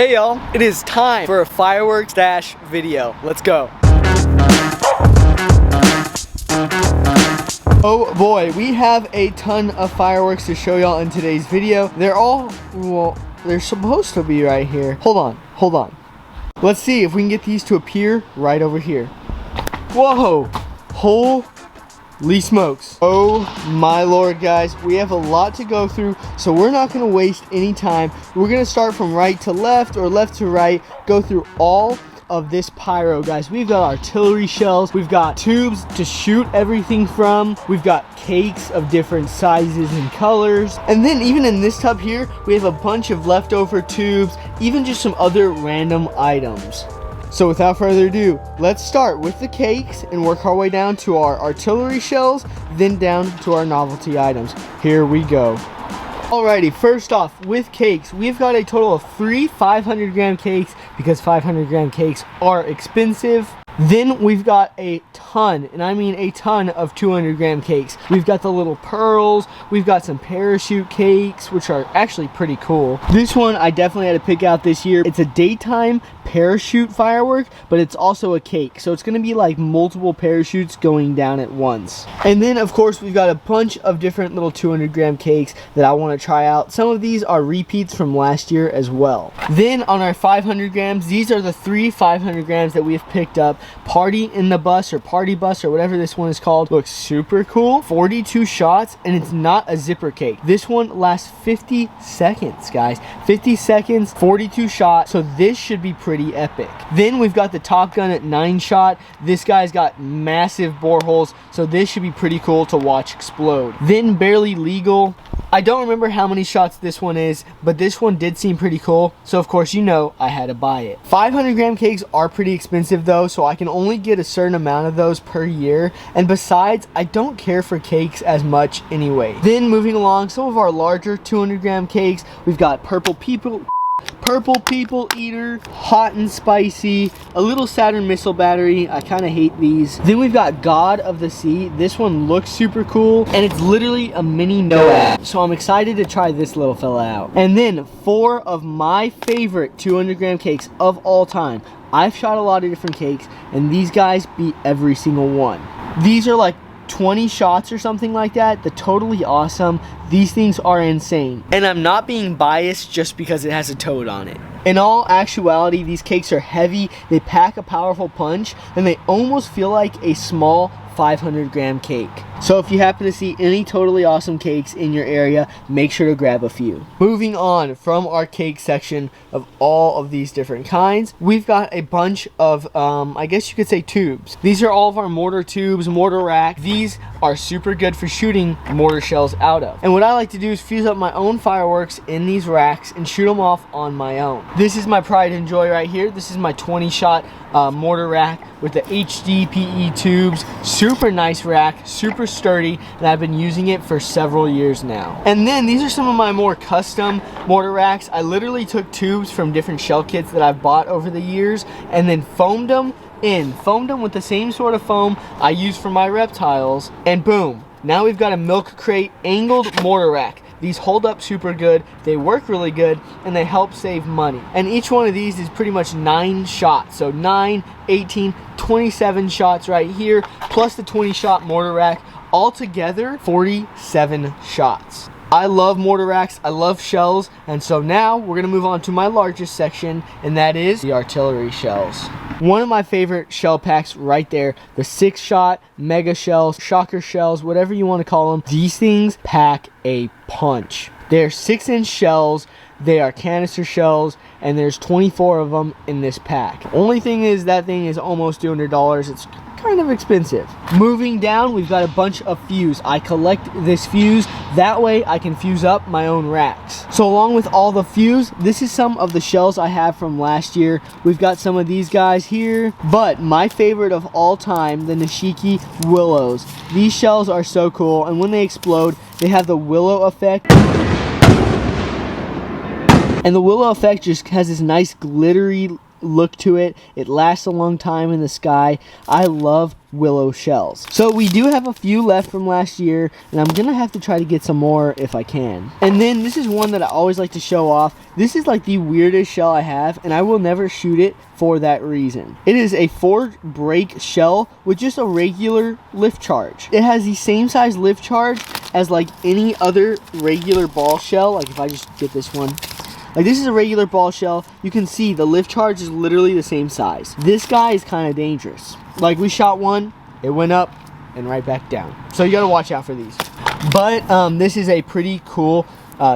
Hey y'all, it is time for a fireworks dash video. Let's go. Oh boy, we have a ton of fireworks to show y'all in today's video. They're all, well, they're supposed to be right here. Hold on. Let's see if we can get these to appear right over here. Whoa, holy smokes. Oh my lord, guys, we have a lot to go through, so we're not going to waste any time. We're going to start from right to left or left to right, go through all of this pyro, guys. We've got artillery shells, we've got tubes to shoot everything from, we've got cakes of different sizes and colors, and then even in this tub here we have a bunch of leftover tubes, even just some other random items. So without further ado, let's start with the cakes and work our way down to our artillery shells, then down to our novelty items. Here we go. Alrighty, first off, with cakes, we've got a total of 3 500-gram cakes because 500-gram cakes are expensive. Then we've got a ton, and I mean a ton of 200-gram cakes. We've got the little pearls, we've got some parachute cakes, which are actually pretty cool. This one I definitely had to pick out this year. It's a daytime parachute firework, but it's also a cake, so it's gonna be like multiple parachutes going down at once. And then of course we've got a bunch of different little 200-gram cakes that I want to try out. Some of these are repeats from last year as well. Then on our 500 grams, these are the 3 500 grams that we've picked up. Party in the bus or party bus or whatever this one is called. Looks super cool. 42 shots, and it's not a zipper cake. This one lasts 50 seconds, guys. 50 seconds, 42 shots, so this should be pretty epic. Then we've got the Top Gun at 9 shot. This guy's got massive boreholes, so this should be pretty cool to watch explode. Then Barely Legal. I don't remember how many shots this one is, but this one did seem pretty cool, so of course you know I had to buy it. 500-gram cakes are pretty expensive though, so I can only get a certain amount of those per year, and besides, I don't care for cakes as much anyway. Then moving along, some of our larger 200-gram cakes, we've got Purple People Eater, Hot and Spicy, a little Saturn missile battery. I kind of hate these. Then we've got God of the Sea. This one looks super cool, and it's literally a mini NOAD, so I'm excited to try this little fella out. And then 4 of my favorite 200-gram cakes of all time. I've shot a lot of different cakes, and these guys beat every single one. These are like 20 shots or something like that. They're totally awesome. These things are insane, and I'm not being biased just because it has a toad on it. In all actuality, these cakes are heavy, they pack a powerful punch, and they almost feel like a small 500-gram cake. So if you happen to see any totally awesome cakes in your area, make sure to grab a few. Moving on from our cake section of all of these different kinds, we've got a bunch of, I guess you could say tubes. These are all of our mortar tubes, mortar rack. These are super good for shooting mortar shells out of. And what I like to do is fuse up my own fireworks in these racks and shoot them off on my own. This is my pride and joy right here. This is my 20-shot mortar rack with the HDPE tubes. Super nice rack, super sturdy, and I've been using it for several years now. And then these are some of my more custom mortar racks. I literally took tubes from different shell kits that I've bought over the years and then foamed them with the same sort of foam I use for my reptiles, and boom, now we've got a milk crate angled mortar rack. These hold up super good, they work really good, and they help save money. And each one of these is pretty much 9 shots. So 9, 18, 27 shots right here, plus the 20-shot mortar rack. Altogether, 47 shots. I love mortar racks, I love shells, and so now we're gonna move on to my largest section, and that is the artillery shells. One of my favorite shell packs right there, the 6-shot, mega shells, shocker shells, whatever you want to call them. These things pack a punch. They're 6-inch shells, they are canister shells, and there's 24 of them in this pack. Only thing is that thing is almost $200. It's kind of expensive. Moving down, we've got a bunch of fuse. I collect this fuse, that way I can fuse up my own racks. So along with all the fuse, this is some of the shells I have from last year. We've got some of these guys here, but my favorite of all time, the Nishiki Willows. These shells are so cool, and when they explode, they have the willow effect. And the willow effect just has this nice glittery look to it. It lasts a long time in the sky. I love willow shells. So we do have a few left from last year, and I'm gonna have to try to get some more if I can. And then this is one that I always like to show off. This is like the weirdest shell I have, and I will never shoot it for that reason. It is a 4-break shell with just a regular lift charge. It has the same size lift charge as like any other regular ball shell. Like if I just get this one, like this is a regular ball shell. You can see the lift charge is literally the same size. This guy is kind of dangerous. Like we shot one, it went up and right back down. So you gotta watch out for these. But this is a pretty cool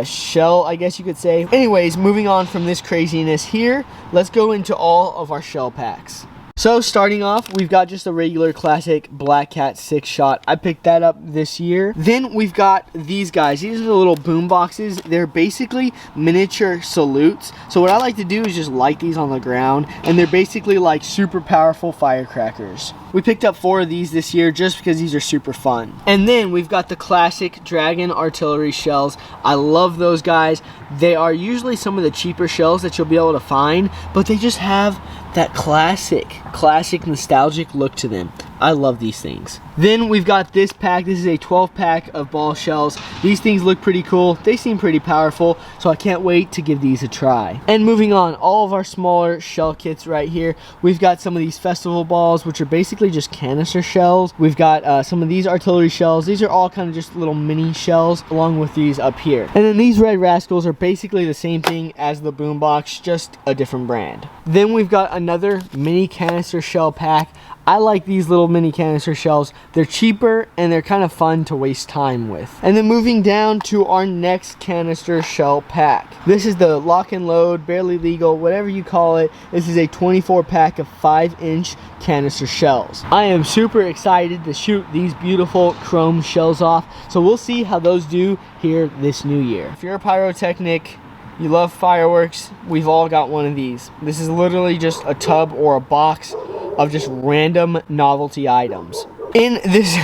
shell, I guess you could say. Anyways, moving on from this craziness here, let's go into all of our shell packs. So starting off, we've got just a regular classic Black Cat 6-shot. I picked that up this year. Then we've got these guys. These are the little boom boxes. They're basically miniature salutes. So what I like to do is just light these on the ground, and they're basically like super powerful firecrackers. We picked up 4 of these this year just because these are super fun. And then we've got the classic Dragon artillery shells. I love those guys. They are usually some of the cheaper shells that you'll be able to find, but they just have that classic nostalgic look to them. I love these things. Then we've got this pack. This is a 12-pack of ball shells. These things look pretty cool. They seem pretty powerful, so I can't wait to give these a try. And moving on, all of our smaller shell kits right here. We've got some of these festival balls, which are basically just canister shells. We've got some of these artillery shells. These are all kind of just little mini shells, along with these up here. And then these red rascals are basically the same thing as the boombox, just a different brand. Then we've got another mini canister shell pack. I like these little mini canister shells. They're cheaper and they're kind of fun to waste time with. And then moving down to our next canister shell pack. This is the lock and load, barely legal, whatever you call it. This is a 24-pack of 5-inch canister shells. I am super excited to shoot these beautiful chrome shells off. So we'll see how those do here this new year. If you're a pyrotechnic, you love fireworks, we've all got one of these. This is literally just a tub or a box of just random novelty items. In this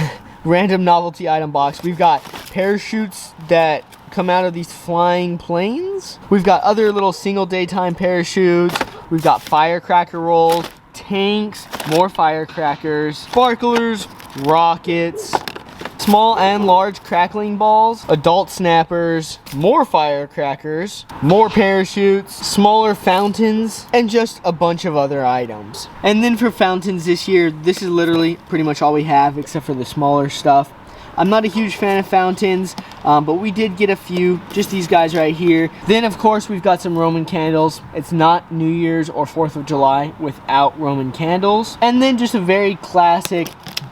random novelty item box, we've got parachutes that come out of these flying planes. We've got other little single daytime parachutes. We've got firecracker rolls, tanks, more firecrackers, sparklers, rockets, small and large crackling balls, adult snappers, more firecrackers, more parachutes, smaller fountains, and just a bunch of other items. And then for fountains this year, this is literally pretty much all we have except for the smaller stuff. I'm not a huge fan of fountains, but we did get a few, just these guys right here. Then of course we've got some Roman candles. It's not New Year's or 4th of July without Roman candles. And then just a very classic,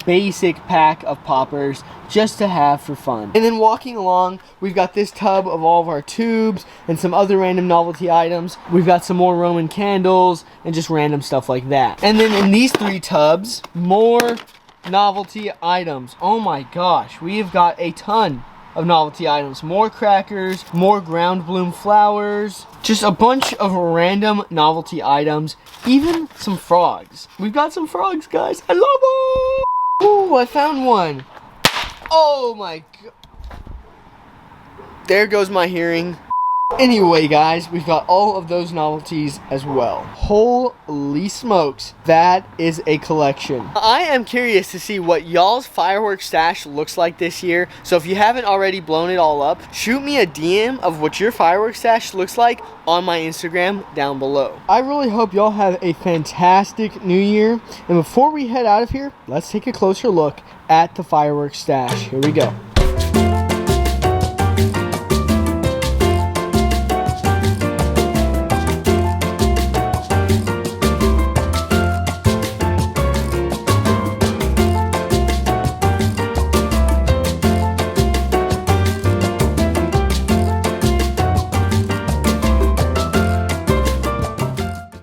basic pack of poppers just to have for fun. And then walking along, we've got this tub of all of our tubes and some other random novelty items. We've got some more Roman candles and just random stuff like that. And then in these 3 tubs, more novelty items. Oh my gosh, we have got a ton of novelty items. More crackers, more ground bloom flowers, just a bunch of random novelty items, even some frogs. We've got some frogs, guys. I love them. Ooh, I found one. Oh my god. There goes my hearing. Anyway, guys, we've got all of those novelties as well. Holy smokes, that is a collection. I am curious to see what y'all's fireworks stash looks like this year. So if you haven't already blown it all up, shoot me a DM of what your fireworks stash looks like on my Instagram down below. I really hope y'all have a fantastic new year. And before we head out of here, let's take a closer look at the fireworks stash. Here we go.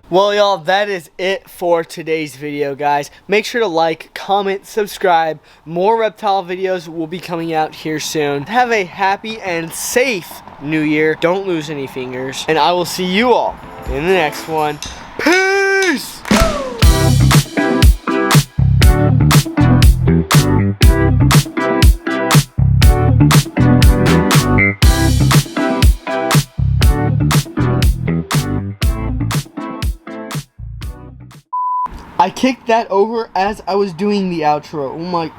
Well, y'all, that is it for today's video, guys. Make sure to like, comment, subscribe. More reptile videos will be coming out here soon. Have a happy and safe new year. Don't lose any fingers. And I will see you all in the next one. Peace! I kicked that over as I was doing the outro. Oh my.